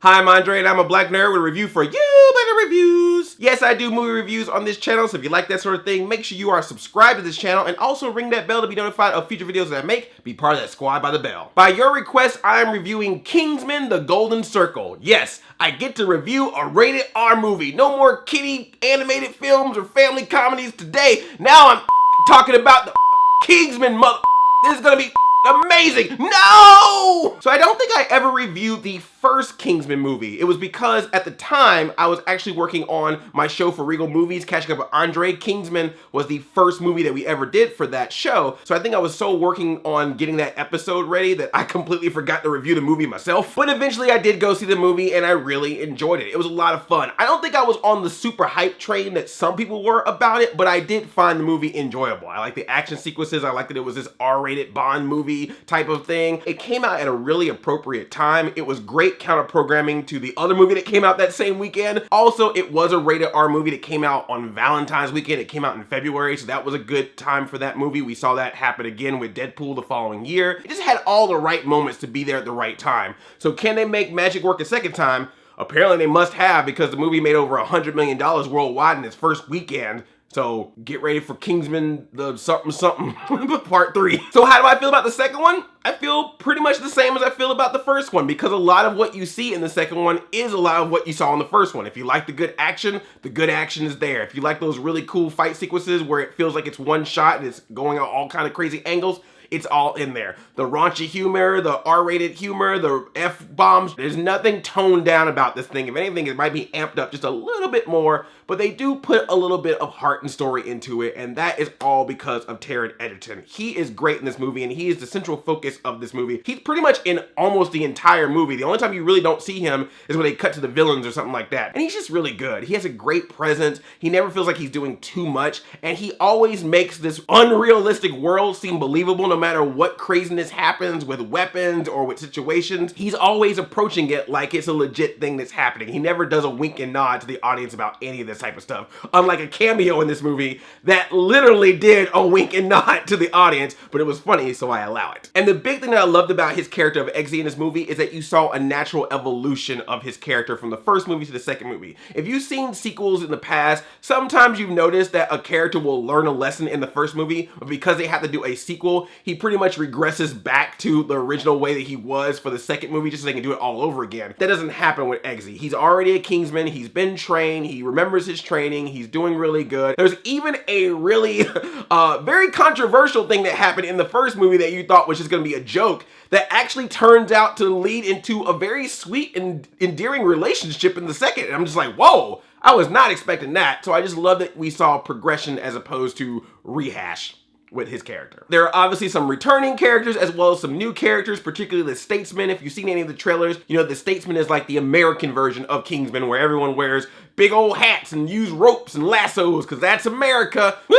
Hi, I'm Andre, and I'm a black nerd with a review for you, Better Reviews. Yes, I do movie reviews on this channel, so if you like that sort of thing, make sure you are subscribed to this channel, and also ring that bell to be notified of future videos that I make. Be part of that squad by the bell. By your request, I am reviewing Kingsman: The Golden Circle. Yes, I get to review a rated R movie. No more kiddie animated films or family comedies today. Now I'm talking about the Kingsman, mother. This is gonna be amazing. No! So I don't think I ever reviewed the first Kingsman movie. It was because at the time I was actually working on my show for Regal Movies, Catching Up with Andre. Kingsman was the first movie that we ever did for that show. So I think I was so working on getting that episode ready that I completely forgot to review the movie myself. But eventually I did go see the movie and I really enjoyed it. It was a lot of fun. I don't think I was on the super hype train that some people were about it, but I did find the movie enjoyable. I like the action sequences. I liked that it was this R-rated Bond movie type of thing. It came out at a really appropriate time. It was great counter-programming to the other movie that came out that same weekend. Also, it was a rated R movie that came out on Valentine's weekend. It came out in February, so that was a good time for that movie. We saw that happen again with Deadpool the following year. It just had all the right moments to be there at the right time. So can they make magic work a second time? Apparently they must have, because the movie made over $100 million worldwide in its first weekend. So get ready for Kingsman the something something part 3. So how do I feel about the second one? I feel pretty much the same as I feel about the first one, because a lot of what you see in the second one is a lot of what you saw in the first one. If you like the good action is there. If you like those really cool fight sequences where it feels like it's one shot and it's going on all kind of crazy angles, it's all in there. The raunchy humor, the R-rated humor, the F-bombs, there's nothing toned down about this thing. If anything, it might be amped up just a little bit more, but they do put a little bit of heart and story into it, and that is all because of Taron Egerton. He is great in this movie, and he is the central focus of this movie. He's pretty much in almost the entire movie. The only time you really don't see him is when they cut to the villains or something like that. And he's just really good. He has a great presence. He never feels like he's doing too much, and he always makes this unrealistic world seem believable no matter what craziness happens with weapons or with situations. He's always approaching it like it's a legit thing that's happening. He never does a wink and nod to the audience about any of this type of stuff. Unlike a cameo in this movie that literally did a wink and nod to the audience, but it was funny, so I allow it. And the big thing that I loved about his character of Eggsy in this movie is that you saw a natural evolution of his character from the first movie to the second movie. If you've seen sequels in the past, sometimes you've noticed that a character will learn a lesson in the first movie, but because they have to do a sequel, he pretty much regresses back to the original way that he was for the second movie just so they can do it all over again. That doesn't happen with Eggsy. He's already a Kingsman, he's been trained, he remembers his training, he's doing really good. There's even a really very controversial thing that happened in the first movie that you thought was just gonna be a joke that actually turns out to lead into a very sweet and endearing relationship in the second. And I'm just like, whoa, I was not expecting that. So I just love that we saw progression as opposed to rehash with his character. There are obviously some returning characters as well as some new characters, particularly the Statesman. If you've seen any of the trailers, you know the Statesman is like the American version of Kingsman, where everyone wears big old hats and use ropes and lassos, because that's America. Woo!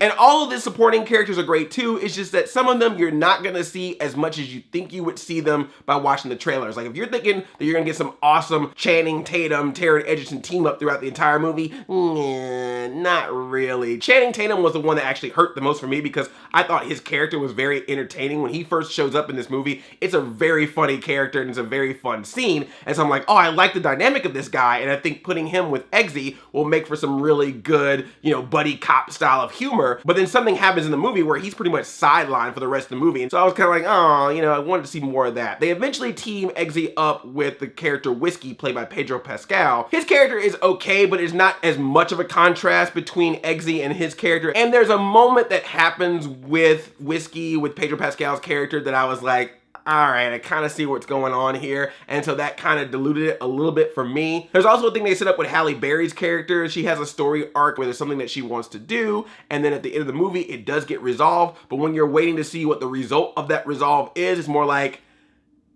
And all of the supporting characters are great too. It's just that some of them you're not gonna see as much as you think you would see them by watching the trailers. Like if you're thinking that you're gonna get some awesome Channing Tatum, Taron Egerton team up throughout the entire movie, not really. Channing Tatum was the one that actually hurt the most for me, because I thought his character was very entertaining. When he first shows up in this movie, it's a very funny character and it's a very fun scene. And so I'm like, oh, I like the dynamic of this guy, and I think putting him with Eggsy will make for some really good, you know, buddy cop style of humor. But then something happens in the movie where he's pretty much sidelined for the rest of the movie. And so I was kind of like, oh, you know, I wanted to see more of that. They eventually team Eggsy up with the character Whiskey, played by Pedro Pascal. His character is okay, but it's not as much of a contrast between Eggsy and his character. And there's a moment that happens with Whiskey, with Pedro Pascal's character, that I was like, all right, I kind of see what's going on here. And so that kind of diluted it a little bit for me. There's also a thing they set up with Halle Berry's character. She has a story arc where there's something that she wants to do, and then at the end of the movie, it does get resolved. But when you're waiting to see what the result of that resolve is, it's more like,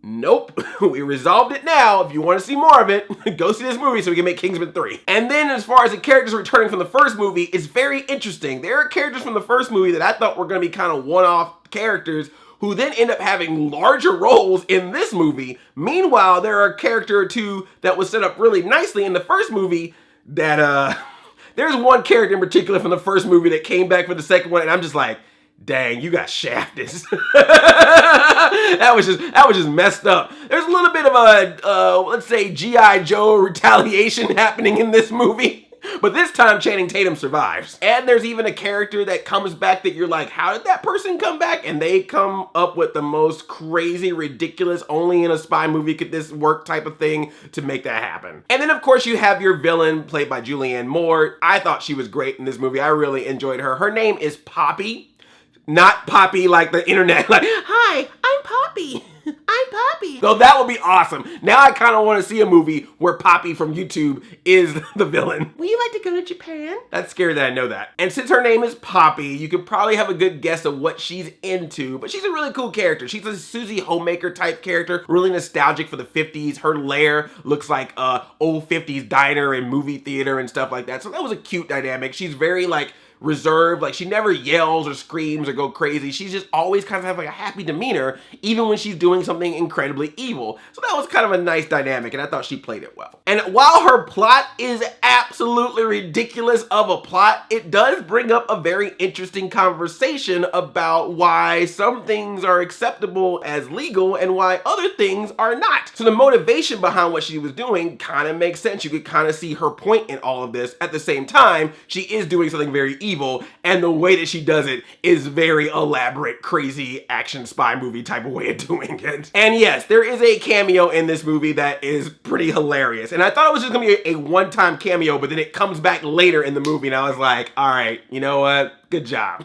nope, we resolved it now. If you want to see more of it, go see this movie so we can make Kingsman 3. And then as far as the characters returning from the first movie, it's very interesting. There are characters from the first movie that I thought were going to be kind of one-off characters who then end up having larger roles in this movie. Meanwhile, there are a character or two that was set up really nicely in the first movie that, there's one character in particular from the first movie that came back for the second one, and I'm just like, dang, you got shafted. that was just messed up. There's a little bit of a let's say G.I. Joe retaliation happening in this movie. But this time Channing Tatum survives. And there's even a character that comes back that you're like, how did that person come back? And they come up with the most crazy, ridiculous, only in a spy movie could this work type of thing to make that happen. And then of course you have your villain played by Julianne Moore. I thought she was great in this movie. I really enjoyed her. Her name is Poppy. Not Poppy like the internet, like, hi, I'm Poppy. I'm Poppy. Though that would be awesome. Now I kind of want to see a movie where Poppy from YouTube is the villain. Would you like to go to Japan? That's scary that I know that. And since her name is Poppy, you could probably have a good guess of what she's into, but she's a really cool character. She's a Susie Homemaker type character, really nostalgic for the 50s. Her lair looks like a old 50s diner and movie theater and stuff like that. So that was a cute dynamic. She's very like reserved, like she never yells or screams or go crazy. She's just always kind of have like a happy demeanor, even when she's doing something incredibly evil. So that was kind of a nice dynamic, and I thought she played it well. And while her plot is absolutely ridiculous of a plot, it does bring up a very interesting conversation about why some things are acceptable as legal and why other things are not. So the motivation behind what she was doing kind of makes sense. You could kind of see her point in all of this. At the same time, she is doing something very evil, and the way that she does it is very elaborate, crazy action spy movie type of way of doing it. And yes, there is a cameo in this movie that is pretty hilarious. And I thought it was just gonna be a one-time cameo, but then it comes back later in the movie, and I was like, all right, you know what? Good job.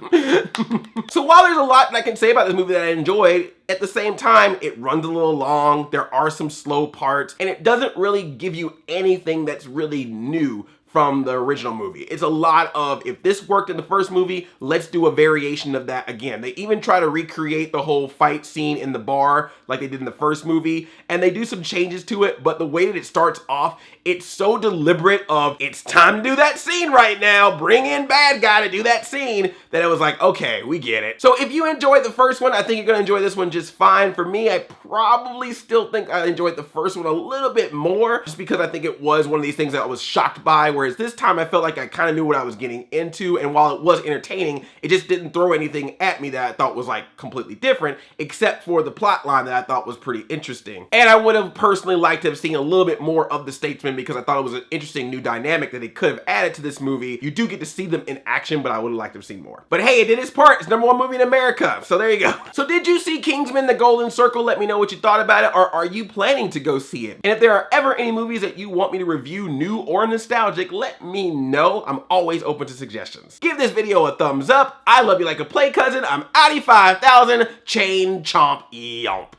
So while there's a lot that I can say about this movie that I enjoyed, at the same time, it runs a little long, there are some slow parts, and it doesn't really give you anything that's really new from the original movie. It's a lot of, if this worked in the first movie, let's do a variation of that again. They even try to recreate the whole fight scene in the bar like they did in the first movie, and they do some changes to it, but the way that it starts off, it's so deliberate of, it's time to do that scene right now, bring in bad guy to do that scene, that it was like, okay, we get it. So if you enjoyed the first one, I think you're gonna enjoy this one just fine. For me, I probably still think I enjoyed the first one a little bit more, just because I think it was one of these things that I was shocked by, whereas this time I felt like I kind of knew what I was getting into, and while it was entertaining, it just didn't throw anything at me that I thought was like completely different, except for the plot line that I thought was pretty interesting. And I would have personally liked to have seen a little bit more of the Statesman, because I thought it was an interesting new dynamic that they could have added to this movie. You do get to see them in action, but I would have liked to have seen more. But hey, it did its part. It's #1 movie in America, so there you go. So did you see Kingsman: The Golden Circle? Let me know what you thought about it, or are you planning to go see it? And if there are ever any movies that you want me to review, new or nostalgic, let me know. I'm always open to suggestions. Give this video a thumbs up. I love you like a play cousin. I'm Addy 5000, chain chomp yomp.